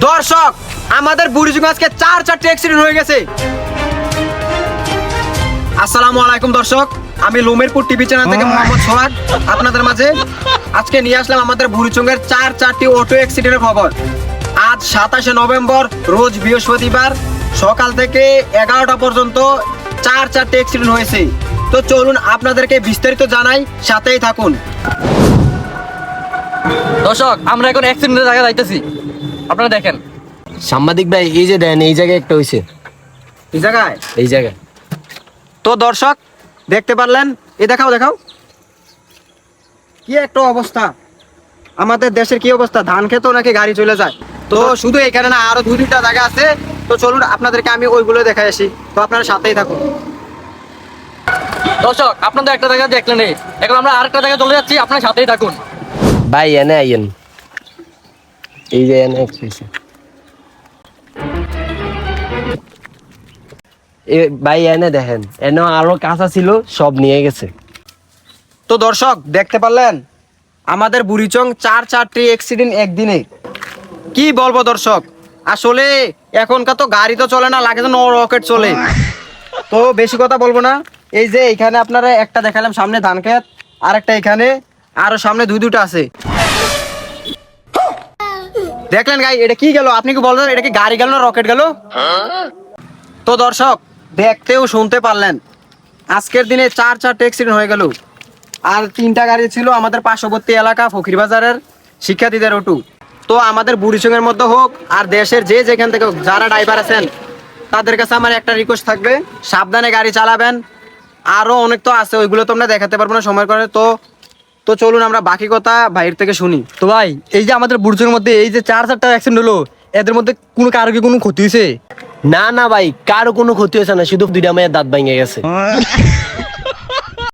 দর্শক, আমাদের বুড়িচুং আজকে 4টি অ্যাক্সিডেন্ট হয়ে গেছে। আসসালামু আলাইকুম দর্শক, আমি লুমেরপুর টিভি চ্যানেল থেকে মোহাম্মদ সোহাগ আপনাদের মাঝে আজকে নিয়ে আসলাম আমাদের বুড়িচুংয়ের 4টি অটো অ্যাক্সিডেন্টের খবর। আজ 27শে নভেম্বর, রোজ বৃহস্পতিবার, সকাল থেকে 11টা পর্যন্ত 4টি অ্যাক্সিডেন্ট হয়েছে। তো চলুন আপনাদেরকে বিস্তারিত জানাই, সাথেই থাকুন। দর্শক, আমরা এখন অ্যাক্সিডেন্টের জায়গায় যাইতেছি, আপনারা দেখেন। সাংবাদিক ভাই, এই যে দেন, এই জায়গায় একটা হয়েছে, এই জায়গায় এই জায়গায়। তো দর্শক দেখতে পারলেন, এই দেখাও কি একটা অবস্থা, আমাদের দেশের কি অবস্থা, ধান খেতো নাকি গাড়ি চলে যায়। তো শুধু এখানে না, আরো 2-3টা জায়গা আছে। তো চলুন আপনাদেরকে আমি ওইগুলো দেখাই আসি, তো আপনারা সাথেই থাকুন। দর্শক, আপনাদের একটা জায়গা দেখলেন, এখন আমরা আরেকটা জায়গায় চলে যাচ্ছি, আপনার সাথেই থাকুন। ভাই এনে আইয়েন, এই যে এনে একটা হয়েছে। ভাই এনে দেখেন, এনে আরো কাঁচা ছিল, সব নিয়ে গেছে। তো দর্শক দেখতে পারলেন, আমাদের বুড়িচং 4টি অ্যাক্সিডেন্ট একদিনে। কি বলবো দর্শক, আসলে এখনকার তো গাড়ি তো চলে না, লাগে তো রকেট চলে। তো বেশি কথা বলবো না, এই যে এখানে আপনারা একটা দেখালাম, সামনে ধান ক্ষেত, আর একটা এখানে, আরো সামনে দুইটা আছে। দেখলেন গাই, এটা কি গেল? আপনি কি বললেন এটা কি গাড়ি গেল না রকেট গেল? তো দর্শক দেখতেও শুনতে পারলেন, আজকের দিনে 4টি অ্যাক্সিডেন্ট হয়ে গেল। আর 3টা গাড়ি ছিল আমাদের পার্শ্ববর্তী এলাকা ফকিরবাজারের শিক্ষার্থীদের অটো। তো আমাদের বুড়িচংয়ের মধ্যে হোক আর দেশের যে যেখান থেকে হোক, যারা ড্রাইভার আছেন তাদের কাছে আমার একটা রিকোয়েস্ট থাকবে, সাবধানে গাড়ি চালাবেন। আরো অনেক তো আছে, ওইগুলো তো আমরা দেখাতে পারবো না সময় করে। তো চলুন আমরা বাকি কথা বাইরে থেকে শুনি। তো ভাই, এই যে আমাদের বুড়চুংয়ের মধ্যে এই যে 4টা অ্যাক্সিডেন্ট হলো, এদের মধ্যে কারো কি কোনো ক্ষতি হয়েছে? না না ভাই, কারো কোনো ক্ষতি হয়েছে না, শুধু 2টা মেয়ের দাঁত ভেঙে গেছে।